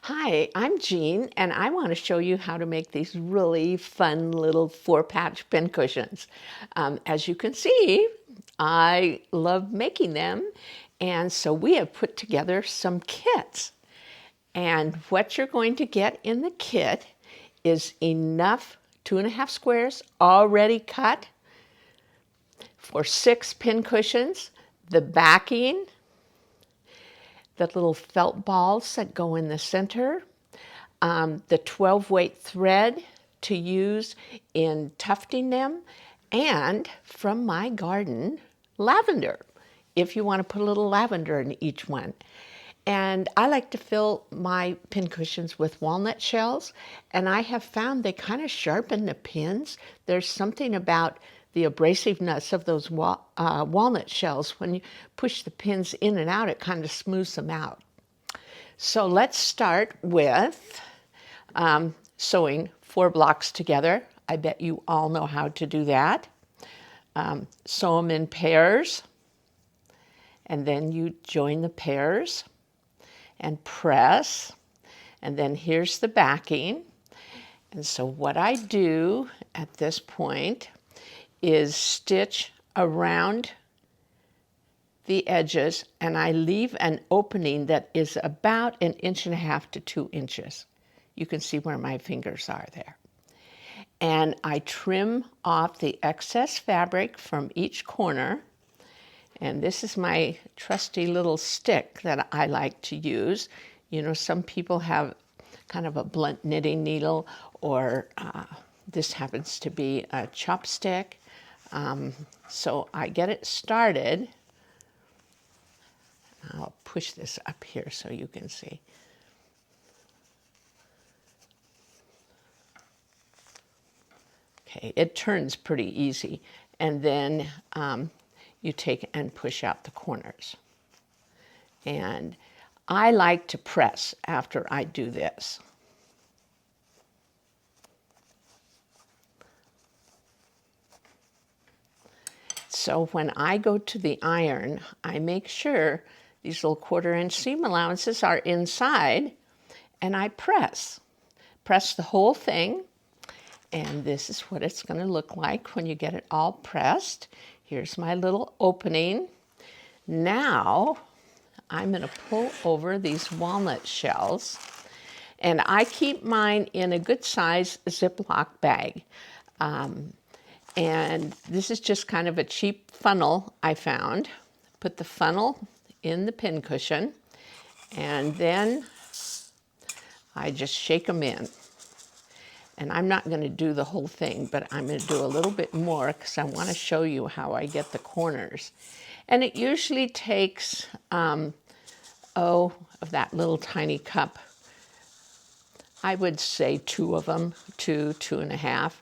Hi, I'm Jean, and I want to show you how to make these really fun little 4-patch pincushions. As you can see, I love making them, and so we have put together some kits. And what you're going to get in the kit is enough 2.5 squares already cut for 6 pincushions, the backing, the little felt balls that go in the center, the 12-weight thread to use in tufting them, and from my garden, lavender, if you want to put a little lavender in each one. And I like to fill my pincushions with walnut shells, and I have found they kind of sharpen the pins. There's something about the abrasiveness of those walnut shells. When you push the pins in and out, it kind of smooths them out. So let's start with sewing 4 blocks together. I bet you all know how to do that. Sew them in pairs, and then you join the pairs and press, and then here's the backing. And so what I do at this point is stitch around the edges, and I leave an opening that is about 1.5 inches to 2 inches. You can see where my fingers are there. And I trim off the excess fabric from each corner. And this is my trusty little stick that I like to use. You know, some people have kind of a blunt knitting needle, or this happens to be a chopstick. So I get it started. I'll push this up here so you can see. Okay, it turns pretty easy. And then you take and push out the corners. And I like to press after I do this. So when I go to the iron, I make sure these little 1/4 inch seam allowances are inside, and I press the whole thing. And this is what it's going to look like when you get it all pressed. Here's my little opening. Now I'm going to pull over these walnut shells, and I keep mine in a good size Ziploc bag. And this is just kind of a cheap funnel I found. Put the funnel in the pincushion, and then I just shake them in. And I'm not going to do the whole thing, but I'm going to do a little bit more because I want to show you how I get the corners. And it usually takes, of that little tiny cup, I would say 2 of them, 2.5.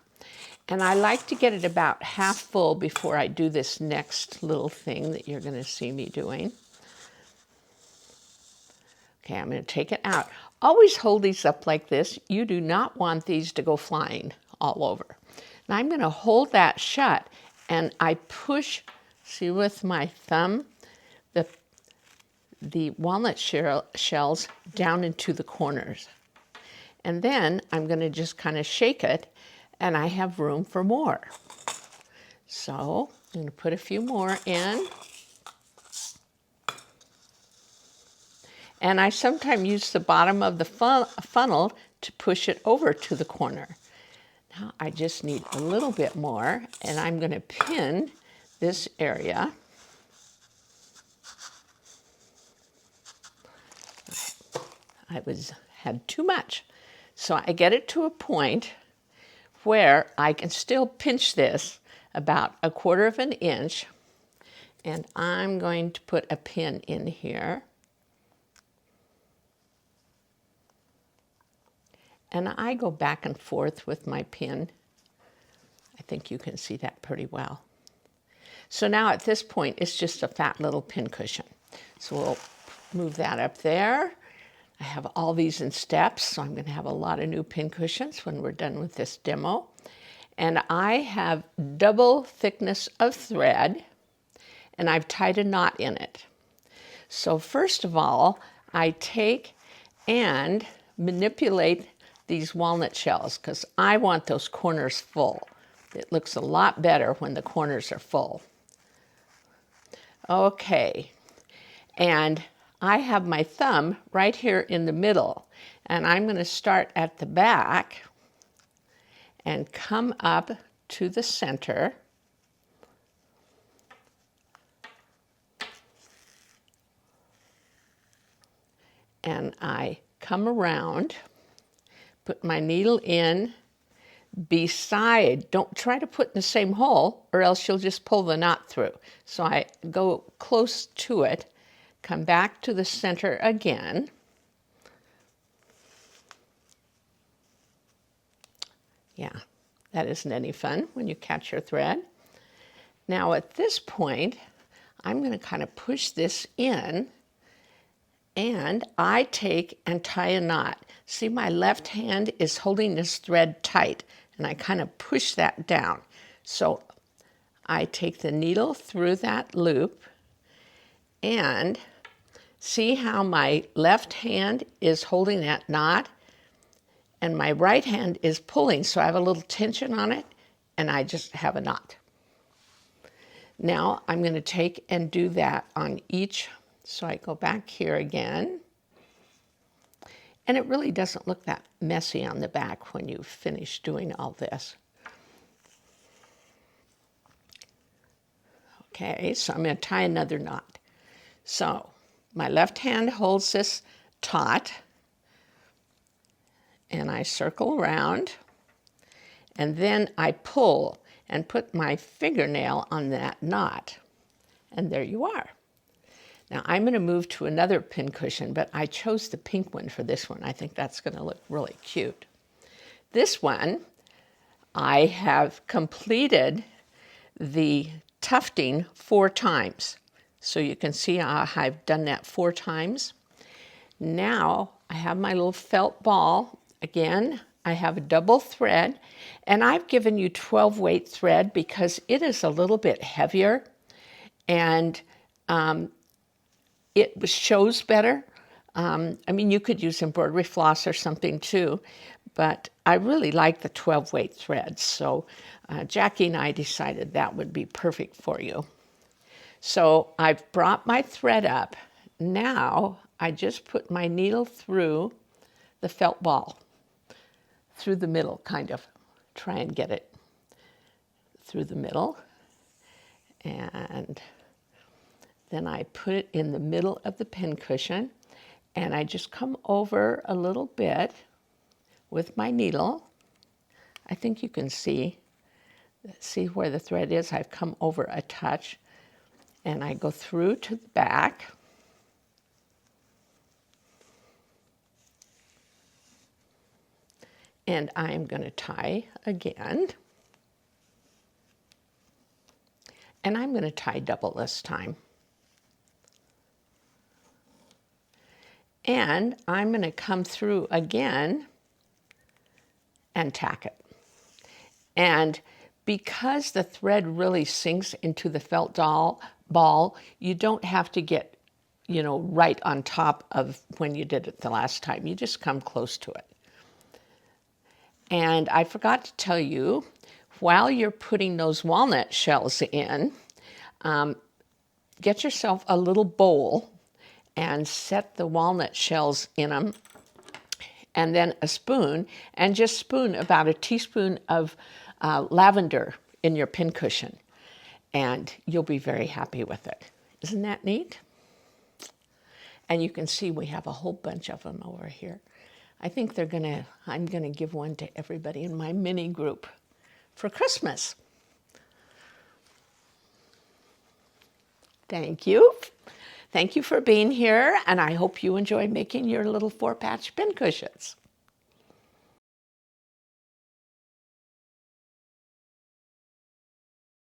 And I like to get it about half full before I do this next little thing that you're going to see me doing. Okay, I'm going to take it out. Always hold these up like this. You do not want these to go flying all over. Now I'm going to hold that shut, and I push, see with my thumb, the walnut shells down into the corners. And then I'm going to just kind of shake it, and I have room for more. So I'm going to put a few more in. And I sometimes use the bottom of the funnel to push it over to the corner. Now I just need a little bit more, and I'm going to pin this area. I had too much. So I get it to a point where I can still pinch this about 1/4 inch, and I'm going to put a pin in here. And I go back and forth with my pin. I think you can see that pretty well. So now at this point, it's just a fat little pincushion. So we'll move that up there. I have all these in steps, so I'm going to have a lot of new pincushions when we're done with this demo. And I have double thickness of thread, and I've tied a knot in it. So first of all, I take and manipulate these walnut shells because I want those corners full. It looks a lot better when the corners are full. Okay, and I have my thumb right here in the middle, and I'm going to start at the back and come up to the center. And I come around, put my needle in beside, don't try to put in the same hole or else you'll just pull the knot through. So I go close to it, come back to the center again. Yeah, that isn't any fun when you catch your thread. Now at this point, I'm going to kind of push this in, and I take and tie a knot. See, my left hand is holding this thread tight, and I kind of push that down. So I take the needle through that loop, and see how my left hand is holding that knot, and my right hand is pulling, so I have a little tension on it, and I just have a knot. Now I'm going to take and do that on each. So I go back here again, and it really doesn't look that messy on the back when you finish doing all this. Okay, so I'm going to tie another knot. So my left hand holds this taut, and I circle around, and then I pull and put my fingernail on that knot, and there you are. Now I'm going to move to another pincushion, but I chose the pink one for this one. I think that's going to look really cute. This one, I have completed the tufting 4 times. So you can see I've done that 4 times. Now I have my little felt ball. Again, I have a double thread, and I've given you 12 weight thread because it is a little bit heavier, and it shows better. I mean, you could use embroidery floss or something too, but I really like the 12 weight threads. So Jackie and I decided that would be perfect for you. So I've brought my thread up. Now I just put my needle through the felt ball, through the middle, kind of. Try and get it through the middle. And then I put it in the middle of the pincushion, and I just come over a little bit with my needle. I think you can see where the thread is. I've come over a touch, and I go through to the back. And I'm going to tie again. And I'm going to tie double this time. And I'm going to come through again and tack it. And because the thread really sinks into the felt ball, you don't have to get, right on top of when you did it the last time. You just come close to it. And I forgot to tell you, while you're putting those walnut shells in, get yourself a little bowl and set the walnut shells in them, and then a spoon, and just spoon about a teaspoon of lavender in your pincushion, and you'll be very happy with it. Isn't that neat? And you can see we have a whole bunch of them over here. I think I'm gonna give one to everybody in my mini group for Christmas. Thank you. Thank you for being here, and I hope you enjoy making your little 4-patch pincushions.